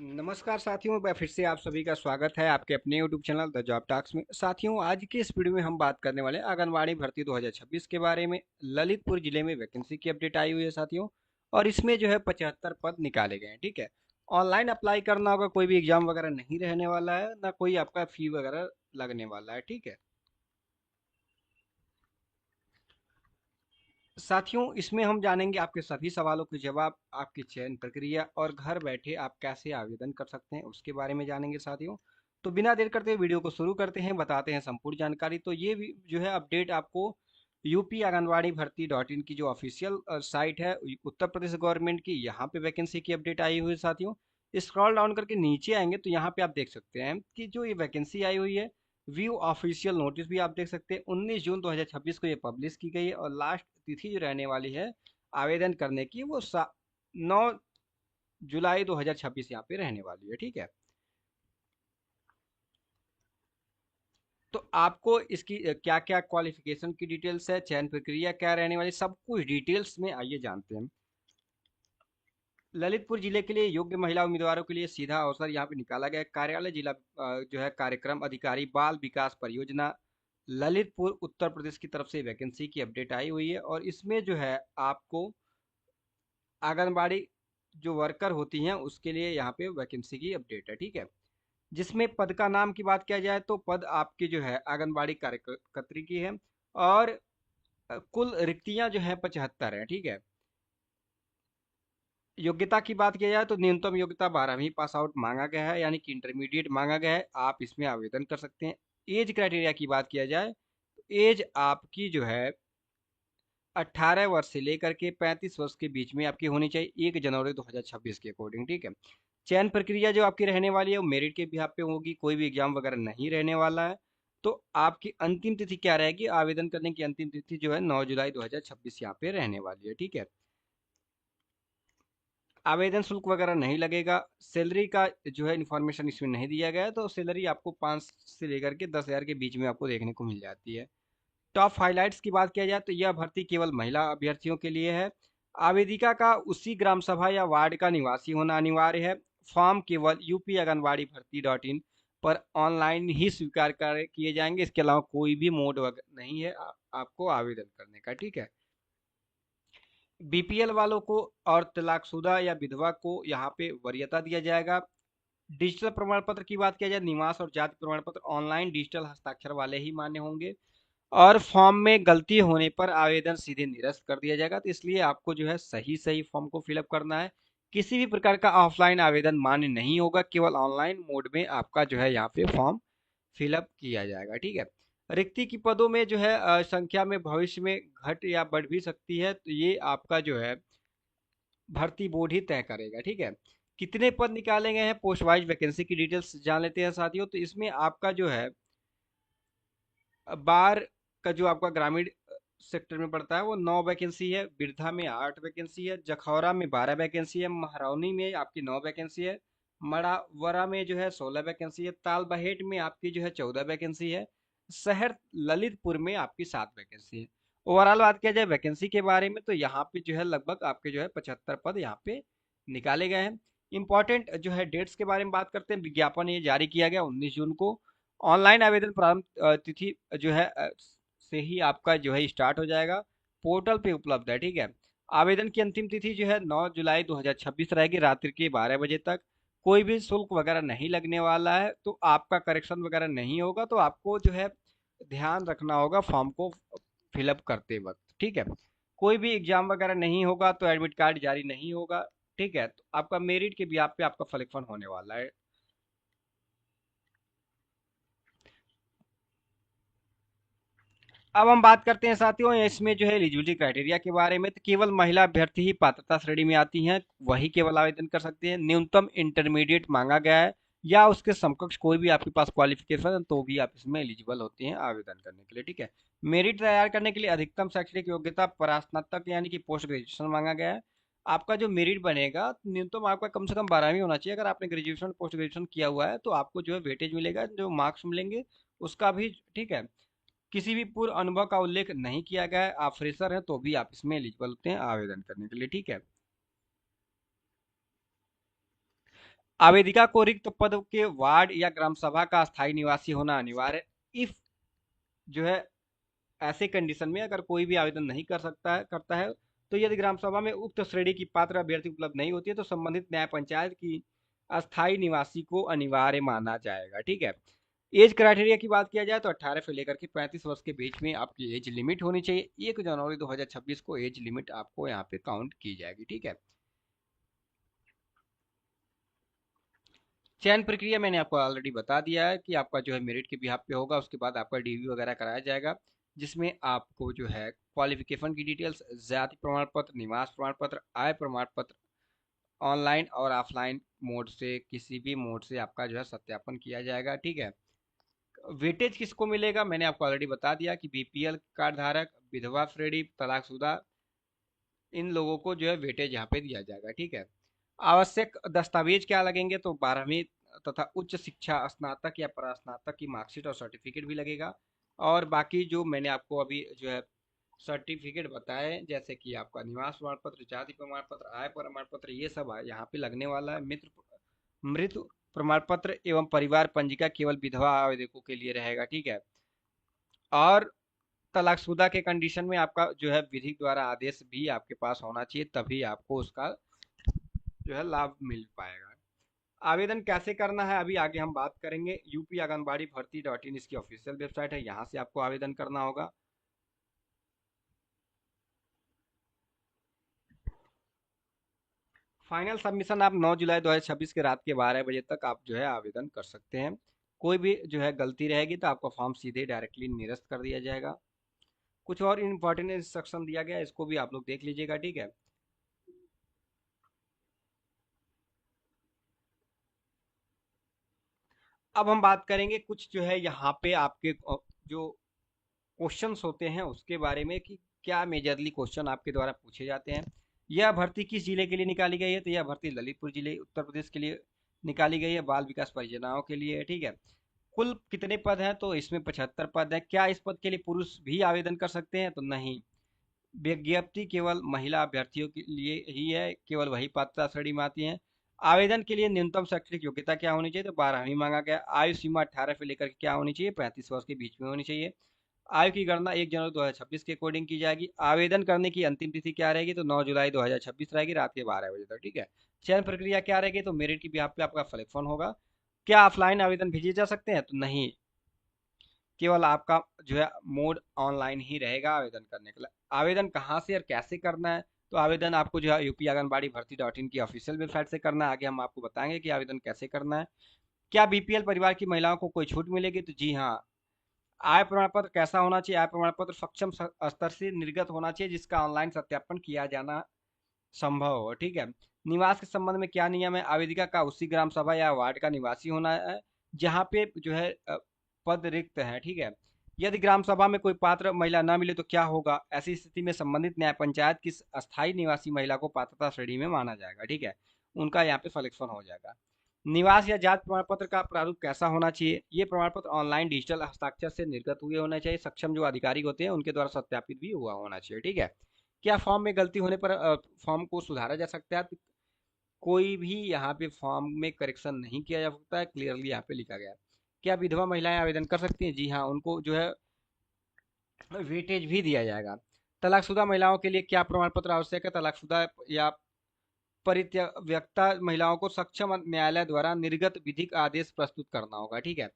नमस्कार साथियों, मैं फिर से आप सभी का स्वागत है आपके अपने YouTube channel the job talks में। साथियों, आज की इस वीडियो में हम बात करने वाले हैं आंगनबाड़ी भर्ती 2026 के बारे में। ललितपुर जिले में वैकेंसी की अपडेट आई हुई है साथियों, और इसमें जो है 75 पद निकाले गए हैं। ठीक है, ऑनलाइन अप्लाई करना होगा, कोई भी एग्जाम वगैरह नहीं रहने वाला है, ना कोई आपका फी वगैरह लगने वाला है। ठीक है साथियों, इसमें हम जानेंगे आपके सभी सवालों के जवाब, आपकी चयन प्रक्रिया और घर बैठे आप कैसे आवेदन कर सकते हैं उसके बारे में जानेंगे साथियों। तो बिना देर करते वीडियो को शुरू करते हैं, बताते हैं संपूर्ण जानकारी। तो ये जो है अपडेट आपको यूपी आंगनबाड़ी भर्ती .in की जो ऑफिशियल साइट है उत्तर प्रदेश गवर्नमेंट की, यहाँ पे वैकेंसी की अपडेट आई हुई है साथियों। स्क्रॉल डाउन करके नीचे आएंगे तो यहाँ पे आप देख सकते हैं कि जो ये वैकेंसी आई हुई है, व्यू ऑफिशियल नोटिस भी आप देख सकते हैं। 19 जून 2026 को ये पब्लिश की गई है, और लास्ट तिथि जो रहने वाली है आवेदन करने की वो 9 जुलाई 2026 यहाँ पे रहने वाली है। ठीक है, तो आपको इसकी क्या क्या क्वालिफिकेशन की डिटेल्स है, चयन प्रक्रिया क्या रहने वाली, सब कुछ डिटेल्स में आइए जानते हैं। ललितपुर जिले के लिए योग्य महिला उम्मीदवारों के लिए सीधा अवसर यहाँ पे निकाला गया है। कार्यालय जिला जो है कार्यक्रम अधिकारी बाल विकास परियोजना ललितपुर उत्तर प्रदेश की तरफ से वैकेंसी की अपडेट आई हुई है, और इसमें जो है आपको आंगनबाड़ी जो वर्कर होती हैं उसके लिए यहाँ पे वैकेंसी की अपडेट है। ठीक है, जिसमें पद का नाम की बात किया जाए तो पद आपकी जो है आंगनबाड़ी कार्यकर्त्री की है, और कुल रिक्तियां जो है 75 है। ठीक है, योग्यता की बात किया जाए तो न्यूनतम योग्यता 12वीं पास आउट मांगा गया है, यानी कि इंटरमीडिएट मांगा गया है। आप इसमें आवेदन कर सकते हैं। एज क्राइटेरिया की बात किया जाए तो एज आपकी जो है 18 वर्ष से लेकर के 35 वर्ष के बीच में आपकी होनी चाहिए 1 जनवरी 2026 के अकॉर्डिंग। ठीक है, चयन प्रक्रिया जो आपकी रहने वाली है वो मेरिट के बिहाफ पे होगी, कोई भी एग्जाम वगैरह नहीं रहने वाला है। तो आपकी अंतिम तिथि क्या रहेगी, आवेदन करने की अंतिम तिथि जो है 9 जुलाई 2026 यहाँ पे रहने वाली है। ठीक है, आवेदन शुल्क वगैरह नहीं लगेगा। सैलरी का जो है इन्फॉर्मेशन इसमें नहीं दिया गया है, तो सैलरी आपको 5 से लेकर के 10,000 के बीच में आपको देखने को मिल जाती है। टॉप हाइलाइट्स की बात किया जाए तो यह भर्ती केवल महिला अभ्यर्थियों के लिए है। आवेदिका का उसी ग्राम सभा या वार्ड का निवासी होना अनिवार्य है। फॉर्म केवल यूपी आंगनबाड़ी भर्ती .in पर ऑनलाइन ही स्वीकार किए जाएंगे, इसके अलावा कोई भी मोड नहीं है आपको आवेदन करने का। ठीक है, बीपीएल वालों को और तलाकशुदा या विधवा को यहाँ पे वरीयता दिया जाएगा। डिजिटल प्रमाण पत्र की बात किया जाए, निवास और जाति प्रमाण पत्र ऑनलाइन डिजिटल हस्ताक्षर वाले ही मान्य होंगे, और फॉर्म में गलती होने पर आवेदन सीधे निरस्त कर दिया जाएगा। तो इसलिए आपको जो है सही सही फॉर्म को फिलअप करना है। किसी भी प्रकार का ऑफलाइन आवेदन मान्य नहीं होगा, केवल ऑनलाइन मोड में आपका जो है यहाँ पे फॉर्म फिलअप किया जाएगा। ठीक है, रिक्ति की पदों में जो है संख्या में भविष्य में घट या बढ़ भी सकती है, तो ये आपका जो है भर्ती बोर्ड ही तय करेगा। ठीक है, कितने पद निकाले गए हैं, पोस्ट वाइज वैकेंसी की डिटेल्स जान लेते हैं साथियों। तो इसमें आपका जो है बार का जो आपका ग्रामीण सेक्टर में पड़ता है वो 9 वैकेंसी है, बिरधा में 8 वैकेंसी है, जखौरा में 12 वैकेंसी है, महरौनी में आपकी 9 वैकेंसी है, मड़ावरा में जो है 16 वैकेंसी है, ताल बहेट में आपकी जो है 14 वैकेंसी है, शहर ललितपुर में आपकी 7 वैकेंसी है। ओवरऑल बात किया जाए वैकेंसी के बारे में तो यहाँ पे जो है लगभग आपके जो है 75 पद यहाँ पे निकाले गए हैं। इंपॉर्टेंट जो है डेट्स के बारे में बात करते हैं। विज्ञापन ये जारी किया गया 19 जून को। ऑनलाइन आवेदन प्रारंभ तिथि जो है से ही आपका जो है स्टार्ट हो जाएगा, पोर्टल पे उपलब्ध है। ठीक है, आवेदन की अंतिम तिथि जो है 9 जुलाई 2026 रहेगी रात्रि के 12 बजे तक। कोई भी शुल्क वगैरह नहीं लगने वाला है, तो आपका करेक्शन वगैरह नहीं होगा, तो आपको जो है ध्यान रखना होगा फॉर्म को फिलअप करते वक्त। ठीक है, कोई भी एग्जाम वगैरह नहीं होगा तो एडमिट कार्ड जारी नहीं होगा। ठीक है, तो आपका मेरिट के बिहाफ पे आपका सिलेक्शन होने वाला है। अब हम बात करते हैं साथियों इसमें जो है एलिजिबिलिटी क्राइटेरिया के बारे में। तो केवल महिला अभ्यर्थी ही पात्रता श्रेणी में आती हैं, वही केवल आवेदन कर सकते हैं। न्यूनतम इंटरमीडिएट मांगा गया है, या उसके समकक्ष कोई भी आपके पास क्वालिफिकेशन है तो भी आप इसमें एलिजिबल होते हैं आवेदन करने के लिए। ठीक है, मेरिट तैयार करने के लिए अधिकतम शैक्षणिक योग्यता परास्नातक यानी कि पोस्ट ग्रेजुएशन मांगा गया है। आपका जो मेरिट बनेगा न्यूनतम आपका कम से कम 12वीं होना चाहिए। अगर आपने ग्रेजुएशन पोस्ट ग्रेजुएशन किया हुआ है तो आपको जो है वेटेज मिलेगा, जो मार्क्स मिलेंगे उसका भी। ठीक है, किसी भी पूर्व अनुभव का उल्लेख नहीं किया गया है, आप फ्रेशर हैं तो भी आप इसमें एलिजिबल होते हैं आवेदन करने के लिए। ठीक है, आवेदिका को रिक्त पद के वार्ड या ग्राम सभा का स्थायी निवासी होना अनिवार्य है। इफ जो है ऐसे कंडीशन में अगर कोई भी आवेदन नहीं करता है, तो यदि ग्राम सभा में उक्त श्रेणी की पात्र अभ्यर्थी उपलब्ध नहीं होती है, तो संबंधित न्याय पंचायत की अस्थायी निवासी को अनिवार्य माना जाएगा। ठीक है। एज क्राइटेरिया की बात किया जाए तो 18 से लेकर के 35 वर्ष के बीच में आपकी एज लिमिट होनी चाहिए। 1 जनवरी 2026 को एज लिमिट आपको यहाँ पे काउंट की जाएगी। ठीक है। चयन प्रक्रिया मैंने आपको ऑलरेडी बता दिया है कि आपका जो है मेरिट के बिहाफ पे होगा, उसके बाद आपका डीवी वगैरह कराया जाएगा, जिसमें आपको जो है क्वालिफिकेशन की डिटेल्स, जाति प्रमाण पत्र, निवास प्रमाण पत्र, आय प्रमाण पत्र ऑनलाइन और ऑफलाइन मोड से, किसी भी मोड से आपका जो है सत्यापन किया जाएगा। ठीक है। वेटेज किसको मिलेगा मैंने आपको ऑलरेडी बता दिया कि बीपीएल कार्ड धारक, विधवा श्रेणी, तलाकशुदा, इन लोगों को जो है वेटेज यहाँ पे दिया जाएगा। ठीक है। आवश्यक दस्तावेज क्या लगेंगे, तो 12वीं तथा उच्च शिक्षा स्नातक या परास्नातक की मार्कशीट और सर्टिफिकेट भी लगेगा। और बाकी जो मैंने आपको अभी जो है सर्टिफिकेट बताए, जैसे कि आपका निवास प्रमाण पत्र, जाति प्रमाण पत्र, आय प्रमाण पत्र, ये सब यहाँ पे लगने वाला है। मृत्यु प्रमाण पत्र एवं परिवार पंजिका केवल विधवा आवेदकों के लिए रहेगा। ठीक है। और तलाकशुदा के कंडीशन में आपका जो है विधि द्वारा आदेश भी आपके पास होना चाहिए, तभी आपको उसका जो है लाभ मिल पाएगा। आवेदन कैसे करना है अभी आगे हम बात करेंगे। यूपी आंगनबाड़ी भर्ती .in इसकी ऑफिशियल वेबसाइट है, यहाँ से आपको आवेदन करना होगा। फाइनल सबमिशन आप 9 जुलाई 2026 के रात के 12 बजे तक आप जो है आवेदन कर सकते हैं। कोई भी जो है गलती रहेगी तो आपका फॉर्म सीधे डायरेक्टली निरस्त कर दिया जाएगा। कुछ और इम्पोर्टेंट इंस्ट्रक्शन दिया गया है, इसको भी आप लोग देख लीजिएगा। ठीक है। अब हम बात करेंगे कुछ जो है यहाँ पे आपके जो क्वेश्चंस होते हैं उसके बारे में, कि क्या मेजरली क्वेश्चन आपके द्वारा पूछे जाते हैं। यह भर्ती किस जिले के लिए निकाली गई है, तो यह भर्ती ललितपुर जिले उत्तर प्रदेश के लिए निकाली गई है, बाल विकास परियोजनाओं के लिए। ठीक है। कुल कितने पद हैं, तो इसमें 75 पद हैं। क्या इस पद के लिए पुरुष भी आवेदन कर सकते हैं, तो नहीं। विज्ञप्ति केवल महिला अभ्यर्थियों के लिए ही है, केवल वही पात्रता श्रेणी में आती है। आवेदन के लिए न्यूनतम शैक्षणिक योग्यता क्या होनी चाहिए, तो 12वीं मांगा गया। आयु सीमा 18 से लेकर के क्या होनी चाहिए, 35 वर्ष के बीच में होनी चाहिए। आयु की गणना 1 जनवरी 2026 के अकॉर्डिंग की जाएगी। आवेदन करने की अंतिम तिथि क्या रहेगी, तो 9 जुलाई 2026 रहेगी, रात के 12 बजे तक। ठीक है। चयन प्रक्रिया क्या रहेगी, तो मेरिट की बिहाफ पे आपका सिलेक्शन होगा। क्या ऑफलाइन आवेदन भेजे जा सकते हैं, तो नहीं, केवल आपका जो है मोड ऑनलाइन ही रहेगा आवेदन करने के लिए। आवेदन कहाँ से और कैसे करना है, तो आवेदन आपको जो है यूपी आंगनबाड़ी भर्ती .in की ऑफिशियल वेबसाइट से करना है। आगे हम आपको बताएंगे कि आवेदन कैसे करना है। क्या बीपीएल परिवार की महिलाओं को कोई छूट मिलेगी, तो जी हाँ। आय प्रमाण पत्र कैसा होना चाहिए, आय प्रमाण पत्र सक्षम स्तर से निर्गत होना चाहिए, जिसका ऑनलाइन सत्यापन किया जाना संभव हो। ठीक है। निवास के संबंध में क्या नियम है, आवेदिका का उसी ग्राम सभा या वार्ड का निवासी होना है जहाँ पे जो है पद रिक्त है। ठीक है। यदि ग्राम सभा में कोई पात्र महिला न मिले तो क्या होगा, ऐसी स्थिति में संबंधित न्याय पंचायत की अस्थायी निवासी महिला को पात्रता श्रेणी में माना जाएगा। ठीक है। उनका यहाँ पे सिलेक्शन हो जाएगा। निवास या जाति प्रमाण पत्र का प्रारूप कैसा होना चाहिए, ये प्रमाण पत्र ऑनलाइन डिजिटल हस्ताक्षर से निर्गत हुए होने चाहिए, सक्षम जो अधिकारी होते हैं उनके द्वारा सत्यापित भी हुआ होना चाहिए। ठीक है। क्या फॉर्म में गलती होने पर फॉर्म को सुधारा जा सकता है, तो कोई भी यहाँ पे फॉर्म में करेक्शन नहीं किया जा सकता है, क्लियरली यहाँ पे लिखा गया है। क्या विधवा महिलाएं आवेदन कर सकती हैं, जी हाँ, उनको जो है वेटेज भी दिया जाएगा। तलाकशुदा महिलाओं के लिए क्या प्रमाण पत्र आवश्यक है, तलाकशुदा या परित्यक्ता महिलाओं को सक्षम न्यायालय द्वारा निर्गत विधिक आदेश प्रस्तुत करना होगा। ठीक है।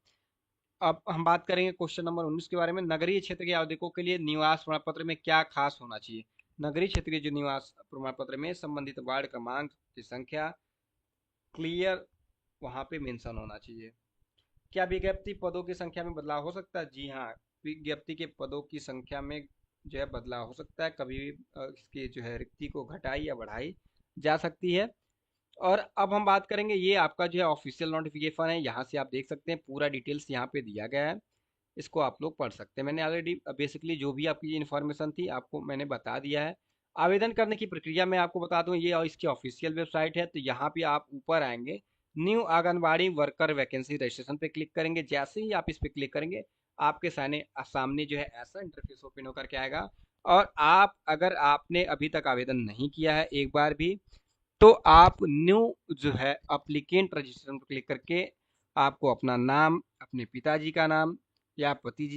अब हम बात करेंगे क्वेश्चन नंबर 19 के बारे में। नगरीय क्षेत्र के आवेदकों के लिए निवास प्रमाण पत्र में क्या खास होना चाहिए, नगरीय क्षेत्र के जो निवास प्रमाण पत्र में संबंधित वार्ड क्रमांक की संख्या क्लियर वहां पे मेंशन होना चाहिए। क्या विज्ञप्ति पदों की संख्या में बदलाव हो सकता है, जी हाँ, विज्ञप्ति के पदों की संख्या में जो है बदलाव हो सकता है, कभी भी इसकी जो है रिक्ति को घटाई या बढ़ाई जा सकती है। और अब हम बात करेंगे, ये आपका जो है ऑफिशियल नोटिफिकेशन है, यहाँ से आप देख सकते हैं पूरा डिटेल्स यहाँ पे दिया गया है, इसको आप लोग पढ़ सकते हैं। मैंने ऑलरेडी बेसिकली जो भी आपकी इन्फॉर्मेशन थी आपको मैंने बता दिया है। आवेदन करने की प्रक्रिया मैं आपको बता दूं, ये और इसकी ऑफिशियल वेबसाइट है, तो यहाँ पे आप ऊपर आएंगे, new anganwadi worker vacancy registration पे क्लिक करेंगे। जैसे ही आप इस पे क्लिक करेंगे आपके सामने जो है ऐसा इंटरफेस ओपन होकर के आएगा। और आप अगर आपने अभी तक आवेदन नहीं किया है एक बार भी, तो आप न्यू जो है अप्लीकेंट रजिस्ट्रेशन पर क्लिक करके आपको अपना नाम, अपने पिताजी का नाम या पति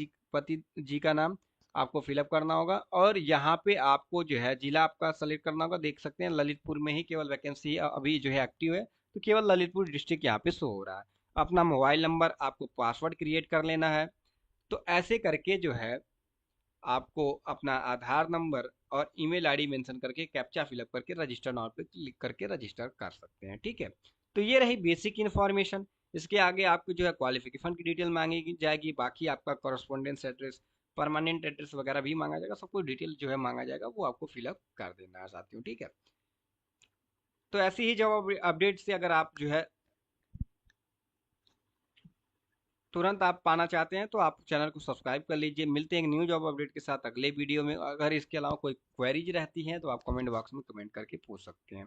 जी का नाम आपको फिलअप करना होगा, और यहाँ पे आपको जो है जिला आपका सेलेक्ट करना होगा। देख सकते हैं ललितपुर में ही केवल वैकेंसी अभी जो है एक्टिव है, तो केवल ललितपुर डिस्ट्रिक्ट यहाँ पे शो हो रहा है। अपना मोबाइल नंबर, आपको पासवर्ड क्रिएट कर लेना है। तो ऐसे करके जो है आपको अपना आधार नंबर और ईमेल आईडी मेंशन करके कैप्चा फिलअप करके रजिस्टर नाउ पे क्लिक करके रजिस्टर कर सकते हैं। ठीक है, तो ये रही बेसिक इन्फॉर्मेशन। इसके आगे आपको जो है क्वालिफिकेशन की डिटेल मांगी जाएगी, बाकी आपका कॉरेस्पॉन्डेंस एड्रेस, परमानेंट एड्रेस वगैरह भी मांगा जाएगा, सब कुछ डिटेल जो है मांगा जाएगा, वो आपको फिलअप कर देना है साथियों। ठीक है, तो ऐसी ही जॉब अपडेट से अगर आप जो है तुरंत आप पाना चाहते हैं तो आप चैनल को सब्सक्राइब कर लीजिए। मिलते हैं एक न्यू जॉब अपडेट के साथ अगले वीडियो में। अगर इसके अलावा कोई क्वेरीज रहती हैं तो आप कमेंट बॉक्स में कमेंट करके पूछ सकते हैं।